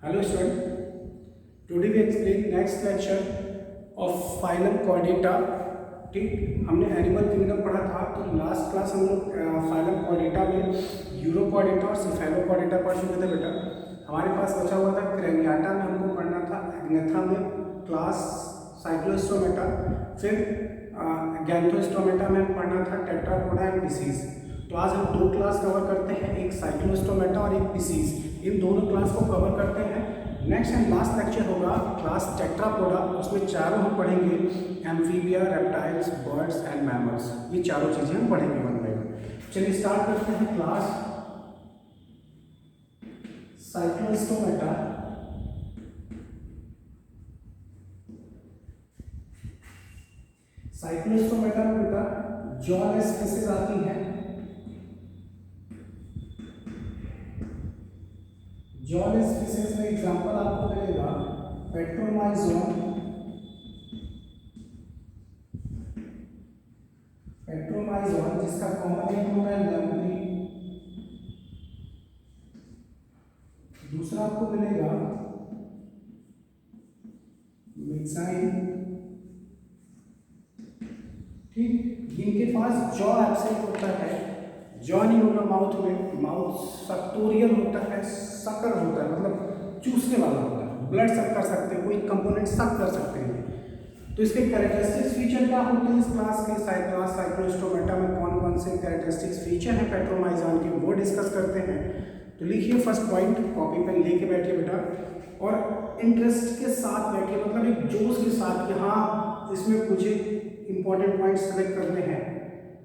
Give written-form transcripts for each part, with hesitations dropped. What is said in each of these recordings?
Hello student, today we explain next lecture of phylum Chordata। ठीक, हमने animal kingdom पढ़ा था। तो लास्ट क्लास हम लोग फाइलम कॉर्डेटा में यूरोकॉर्डेटा और सिफेलोकॉर्डेटा पढ़ चुके थे बेटा। हमारे पास बचा हुआ था क्रेनियाटा में हमको पढ़ना था एग्नेथा में क्लास साइक्लोस्टोमेटा, फिर गैंथोस्टोमेटा में पढ़ना था टेट्रापोडा एंड पिसीज। तो आज हम दो क्लास कवर करते हैं, एक साइक्लोस्टोमेटा और एक पिसीज। इन दोनों क्लास को कवर करते हैं। नेक्स्ट एंड लास्ट लेक्चर होगा क्लास टेट्रापोडा, उसमें चारों हम पढ़ेंगे, amphibia, reptiles, birds and mammals. ये चारों चीज़ें हम पढ़ेंगे वन बाय वन। चलिए स्टार्ट करते हैं क्लास साइक्लोस्टोमेटा। साइक्लोस्टोमेटा में बेटा जॉलेस फिशेज आती हैं। जॉलेस फिशेज में एग्जांपल आपको मिलेगा पेट्रोमाइजोन, जिसका कॉमन नेम होता है लैम्प्री। दूसरा आपको मिलेगा मिक्साइन। ठीक, जिनके पास जॉ एब्सेंट होता है, जॉ नहीं होगा माउथ में, माउथ सक्टोरियल होता है, सकर होता है, मतलब चूसने वाला होता है, ब्लड सक कर सकते हैं, कोई कंपोनेंट सक कर सकते हैं। तो इसके कैरेक्टरिस्टिक्स फीचर क्या होते हैं इस क्लास के क्लास साइक्लोस्टोमेटा में कौन कौन से कैरेक्टरिस्टिक्स फीचर हैं पेट्रोमाइजोन के, वो डिस्कस करते हैं। तो लिखिए फर्स्ट पॉइंट, कॉपी पेन लेके बैठिए बेटा और इंटरेस्ट के साथ बैठिए, मतलब एक जोश के साथ कि हाँ इसमें मुझे इंपॉर्टेंट पॉइंट सेलेक्ट करने हैं,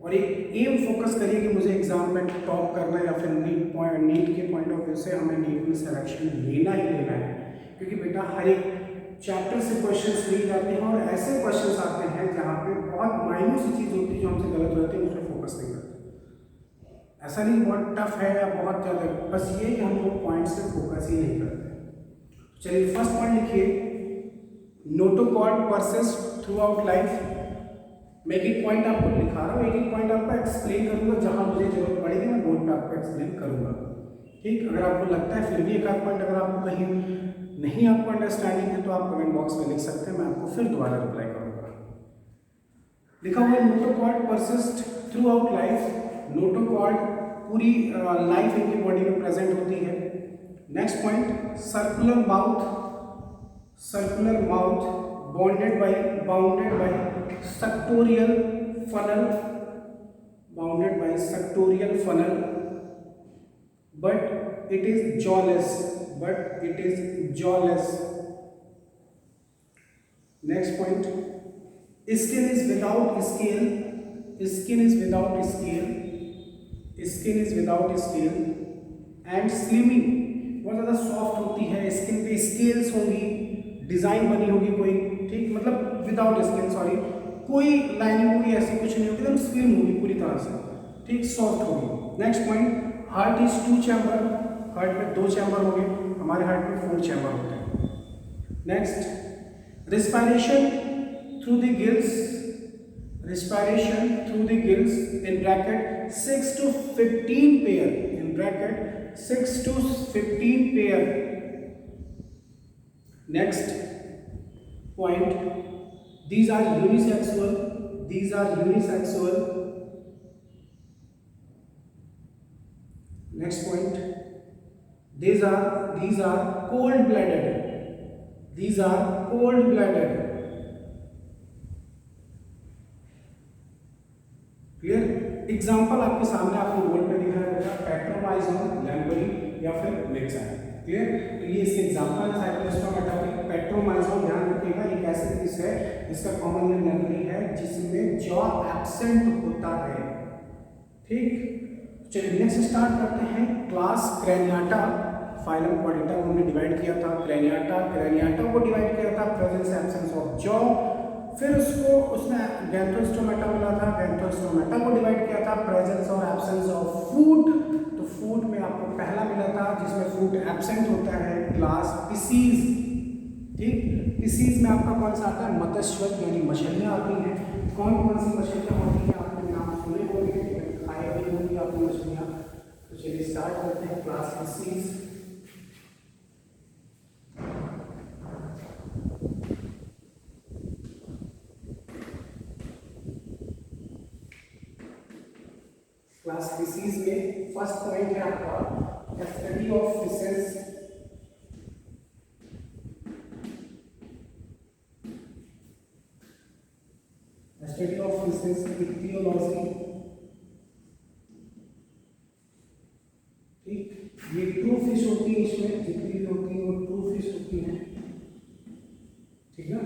और एक एम फोकस करिए कि मुझे एग्जाम में टॉप करना है या फिर नीट के पॉइंट ऑफ व्यू से हमें नीट में सिलेक्शन लेना ही लेना है। क्योंकि बेटा हर एक चैप्टर से क्वेश्चंस लिए जाते हैं और ऐसे क्वेश्चंस आते हैं जहाँ पे बहुत माइन्यूट सी चीज़ होती है जो हमसे गलत रहती है, उस पर फोकस नहीं करते। ऐसा नहीं बहुत टफ है या बहुत ज़्यादा, बस ये कि हम लोग पॉइंट से फोकस ही नहीं करते। चलिए फर्स्ट पॉइंट लिखिए, notochord persist through out life. मैं एक एक पॉइंट आपको लिखा रहा हूँ, एक एक पॉइंट आपको एक्सप्लेन करूँगा, जहाँ मुझे जरूरत पड़ेगी मैं बोर्ड पे आपको एक्सप्लेन करूँगा। ठीक, अगर आपको लगता है फिर भी एक आध पॉइंट अगर आपको कहीं नहीं आपको अंडरस्टैंडिंग है तो आप कमेंट बॉक्स में लिख सकते हैं, मैं आपको फिर दोबारा रिप्लाई करूँगा। लिखा हुआ है notochord persist through out life. Notochord पूरी लाइफ इनकी बॉडी में प्रेजेंट होती है। Next point, circular mouth bounded by सक्टोरियल funnel, but it is jawless. Next point, skin is without scale and slimy, बहुत ज़्यादा सॉफ्ट होती है, स्किन पे स्केल्स होंगी, डिज़ाइन बनी होगी कोई, ठीक, मतलब विदाउट स्किन, सॉरी, कोई लाइनिंग होगी, ऐसी कुछ नहीं होगी, एकदम स्लिम होगी पूरी तरह से, ठीक, सॉफ्ट होगी। Next point, heart is 2 chamber, heart में 2 चैम्बर होंगे, हमारे हार्ट में 4 चैम्बर होते हैं। Next, respiration through the gills in bracket 6 to 15 pair, next point, these are unisexual, next point, these are cold blooded, clear. Example आपके सामने आपको board पे दिख रहा है बेटा, पेट्रोमाइजोन, लैम्बरी या फिर मिक्साइन, क्लियर। तो ये इसके एग्जांपल है साइक्लोस्टोमेटा के। पेट्रोमाइजोन ध्यान रखिएगा, एक ऐसे फिश है जिसका कॉमन नेम लैम्बरी है, जिसमें जॉ एब्सेंट होता है, ठीक। चलिए नेक्स्ट स्टार्ट करते हैं क्लास क्रेनियाटा। फाइलम क्वाड्रेटा को हमने डिवाइड किया था, क्रेनियाटा को डिवाइड किया था प्रेजेंस एब्सेंस ऑफ जॉ, फिर उसमें गैंथोस्टोमेटा मिला था, गैंथोस्टोमेटा को डिवाइड किया था प्रेजेंस और एब्सेंस ऑफ फूड। तो फूड में आपको पहला मिला था जिसमें फूड एब्सेंट होता है, क्लास पिसीज, ठीक। पिसीज में आपका कौन सा आता है, मत्स्य, यानी मछलियाँ आती हैं। कौन कौन सी मछलियाँ होती हैं आपने नाम सुने होंगे, खाए भी होंगी आपकी मछलियाँ। तो चलिए स्टार्ट करते हैं क्लास पिसीज। क्लास फिशेज में फर्स्ट पॉइंट है आपका study of fishes. Study of fishes ichthyology. ठीक, ये ट्रू फिश होती है, इसमें जितनी भी होती है वो ट्रू फिश होती है। ठीक है,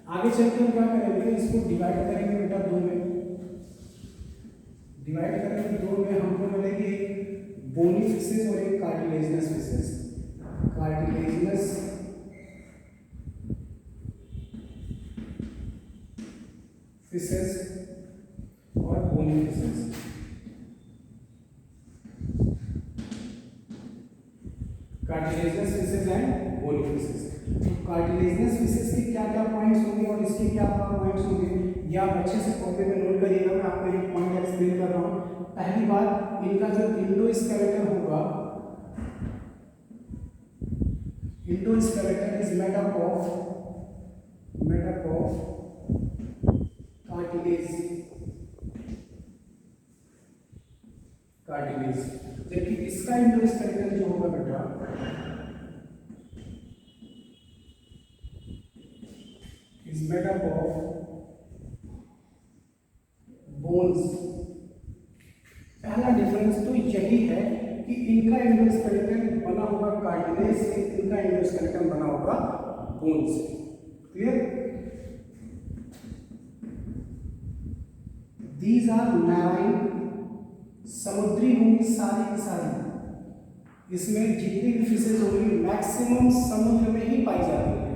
आगे चलकर हम क्या करेंगे, इसको डिवाइड करेंगे बेटा दो में। डिवाइड करेंगे दो में, हमको मिलेगी बोनी फिशेज और एक कार्टिलेजिनस फिशेज। कार्टिलेजिनस फिशेज और bony fishes. Cartilaginous fishes and bony fishes. तो कार्टिलेजिनस फिशेज के क्या क्या पॉइंट्स होंगे और इसके क्या क्या पॉइंट्स होंगे, या आप अच्छे से कॉपी में नोट करिएगा। मैं आपको ये पॉइंट एक्सप्लेन कर रहा हूँ। पहली बात, इनका जो इंडोस्केलेटन होगा, endoskeleton is made up of cartilage, जबकि इसका इंडोस्केलेटन जो होगा बेटा is made up of bones. पहला डिफरेंस तो यही है कि इनका इंडोस्केलेटन बना होगा कार्टिलेज से, इनका इंडोस्केलेटन बना होगा बोन से। क्लियर? दीज आर मैराइन, समुद्री होंगी सारी की सारी। इसमें जितनी भी फिशेज होंगी मैक्सिमम समुद्र में ही पाई जाती है।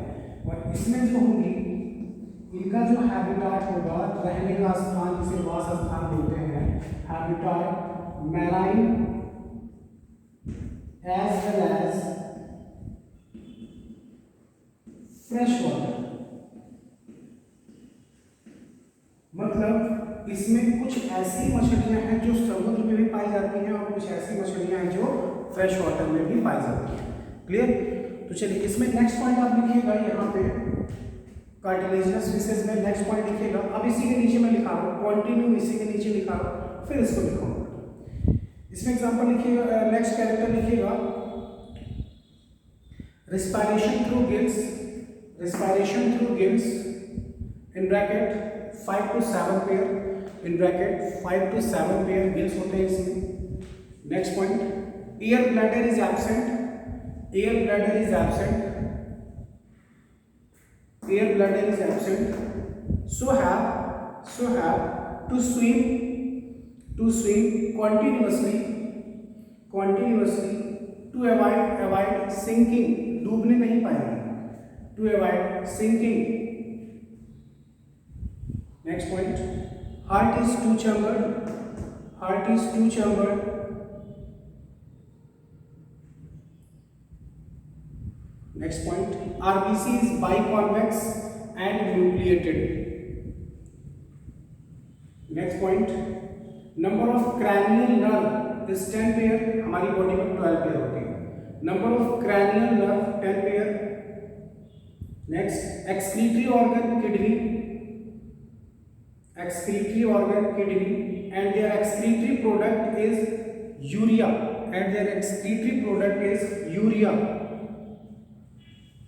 और इसमें जो होंगी, इनका जो हैबिटाट होगा, रहने का स्थान जिसे वास स्थान बोलते हैं, habitat marine as well as fresh water. मतलब इसमें कुछ ऐसी मछलियां हैं जो समुद्र में भी पाई जाती हैं और कुछ ऐसी मछलियां हैं जो फ्रेश वाटर में भी पाई जाती हैं। क्लियर? तो चलिए इसमें नेक्स्ट पॉइंट आप लिखिएगा यहाँ पे कार्टिलेजिनस फिशेज में। नेक्स्ट पॉइंट लिखिएगा, अब इसी के नीचे मैं लिखा रहा हूँ, कंटिन्यू इसी के नीचे लिखा रहा हूँ, फिर इसको लिखूंगा। इसमें एग्जांपल लिखिएगा, नेक्स्ट कैरेक्टर लिखिएगा, respiration through gills, respiration through gills in bracket 5 to 7 pair, in bracket 5 to 7 pair gills होते हैं इसमें। Next point, air bladder is absent, air bladder is absent, air bladder is absent, so have to swim continuously to avoid sinking, डूबने नहीं पाएंगे, to avoid sinking। next point, heart is two chambered, next point, RBC is biconvex and nucleated। next point, number of cranial nerve is 10 pair, हमारी body में 12 pair होती है। number of cranial nerve 10 pair। next, excretory organ kidney and their excretory product is urea,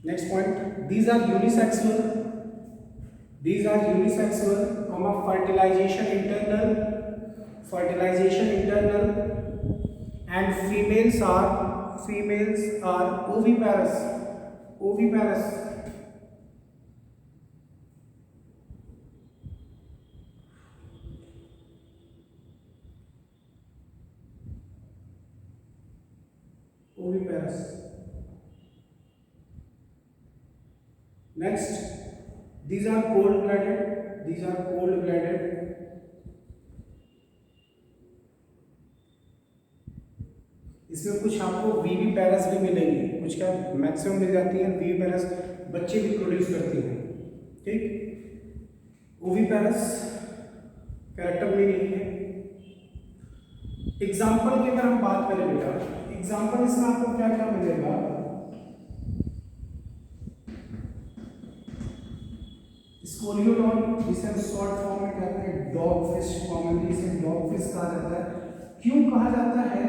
next point, these are unisexual, fertilization internal, and females are oviparous, next, these are cold blooded, इसमें कुछ आपको वीवी पैरस भी मिलेंगे, कुछ क्या maximum मिल जाती है, वीवी पैरस बच्चे भी प्रोड्यूस करती हैं। ठीक, ओवी पैरस कैरेक्टर में नहीं है। एग्जाम्पल की अगर हम बात करें बेटा, एग्जाम्पल इसमें आपको क्या क्या मिलेगा, स्कोलियोडॉन जिसे हम शॉर्ट फॉर्म में कहते हैं डॉग फिश, कॉमनली इसे डॉग फिश कहा जाता है। क्यों कहा जाता है?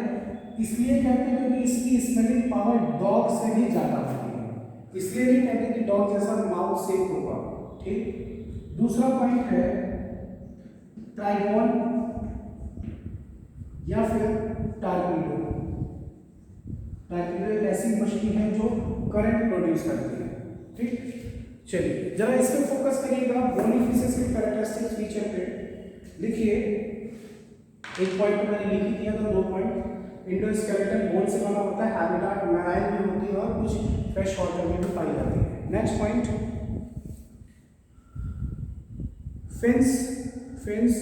इसलिए कहते हैं क्योंकि इसकी स्मेलिंग पावर डॉग से भी ज्यादा होती है, इसलिए नहीं कहते कि डॉग जैसा माउथ शेप होगा। ठीक। दूसरा पॉइंट है ट्राइगोन या फिर टार्पीडो। टार्पीडो एक ऐसी मछली है जो करंट प्रोड्यूस करती है। ठीक। चलिए जरा इस पे फोकस करिएगा, बोनी फिशेस के कैरेक्टरिस्टिक फीचर पे। लिखिए, एक पॉइंट मैंने लिख ही दिया था, 2 पॉइंट। इंडोस्केलेटन बोन से बना होता है, हैबिटाट मैराइन भी होती है और कुछ फ्रेश वाटर में भी पाई जाती है। Next point, fins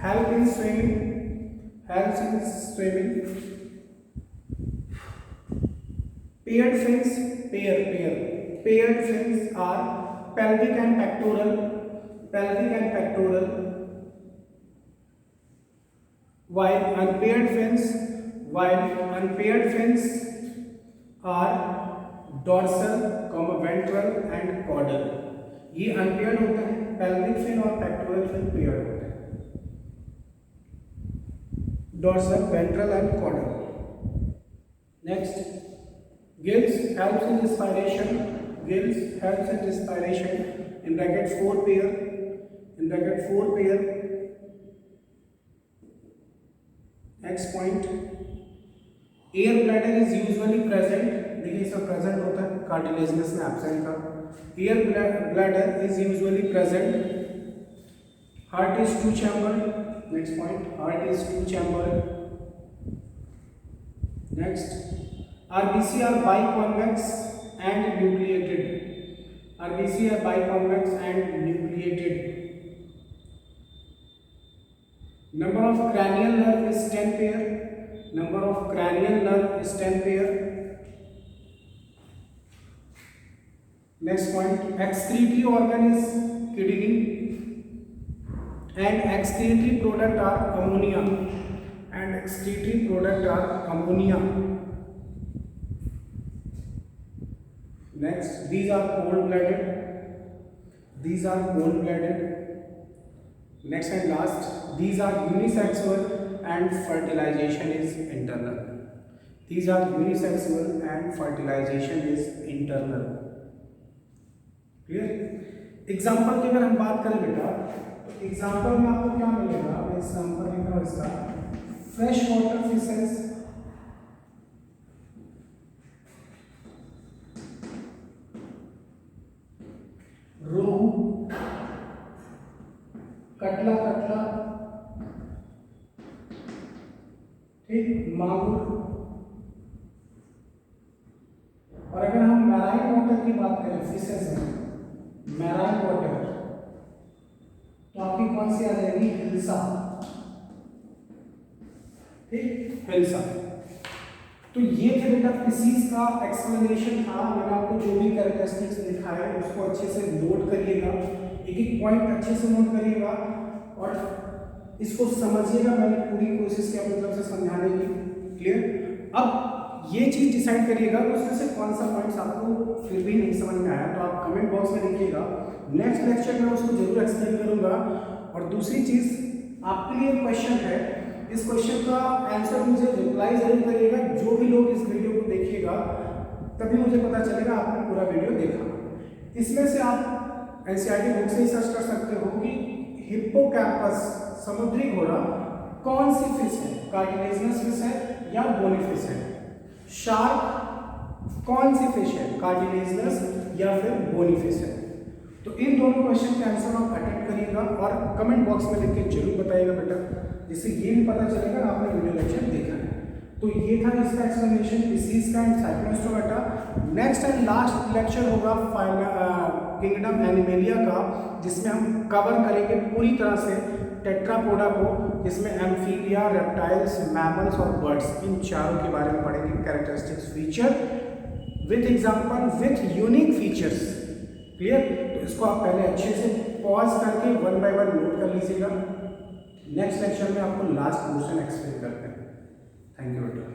help in swimming, paired fins are pelvic and pectoral, while unpaired fins are dorsal, ventral and caudal। ये अनपेयर्ड होता है, pelvic fin और pectoral fin पेयर्ड होते हैं, dorsal, ventral and caudal। Next, gills helps in respiration, in bracket 4 pair, Next point, air bladder is usually present, देखिए इसमें present होता है, कार्टिलेजिनस में एब्सेंट था। Air bladder is usually present, heart is 2 chambered, next point, heart is 2 chambered। Next, RBC are biconvex and nucleated, number of cranial nerve is 10 pair, Next point, excretory organ is kidney and excretory product are ammonia, Next, these are cold-blooded, Next and last, these are unisexual and fertilization is internal, clear. Example की अगर हम बात करें बेटा, तो example में आपको क्या मिलेगा? मैं एग्जाम्पल लिख रहा हूं इसका, फ्रेश वाटर फिशेस, रोहू, कटला, ठीक, मांगुर। और अगर हम मैराइन वाटर की बात करें, फिशेस में मैराइन वाटर, तो आपकी कौन सी आ जाएगी? हिल्सा, ठीक, हिल्सा। तो ये थे बेटा फिशीज का एक्सप्लेनेशन था। मैंने आपको जो भी कैरेक्टरिस्टिक्स दिखाए उसको अच्छे से नोट करिएगा, एक पॉइंट अच्छे से नोट करिएगा और इसको समझिएगा। मैंने पूरी कोशिश की अपनी तरफ से समझाने की, क्लियर। अब ये चीज डिसाइड करिएगा उसमें से कौन सा पॉइंट्स आपको फिर भी नहीं समझ में आया तो आप कमेंट बॉक्स में लिखिएगा, नेक्स्ट लेक्चर में उसको जरूर एक्सप्लेन करूंगा। और दूसरी चीज आपके लिए क्वेश्चन है, इस क्वेश्चन का आंसर मुझे रिप्लाई जरूर करिएगा। जो भी लोग इस वीडियो को देखिएगा तभी मुझे पता चलेगा आपने पूरा वीडियो देखा। इसमें से आप एनसीईआरटी बुक से ही सर्च कर सकते हो कि हिप्पोकैम्पस समुद्री घोड़ा कौन सी फिश है, कार्टिलेजिनस फिश है या बोनी फिश है। शार्क कौन सी फिश है, कार्टिलेजिनस या फिर बोनी फिश है। तो इन दोनों क्वेश्चन के आंसर आप अटेम्प्ट करिएगा और कमेंट बॉक्स में लिख के जरूर बताइएगा बेटा, जिससे ये भी पता चलेगा आपने वीडियो लेक्चर देखा है। तो ये था इसका एक्सप्लेनेशन फिशीज का and Cyclostomata. Next and last lecture होगा किंगडम एनिमेलिया का, जिसमें हम कवर करेंगे पूरी तरह से टेट्रापोडा को, जिसमें एम्फीबिया, रेप्टाइल्स, मैमल्स और बर्ड्स, इन चारों के बारे में पढ़ेंगे। Characteristics feature with example with unique features, clear. तो इसको आप पहले अच्छे से पॉज करके 1 बाय 1 नोट कर लीजिएगा। नेक्स्ट लेक्चर में आपको लास्ट पोर्शन एक्सप्लेन करते हैं। थैंक यू बेटा।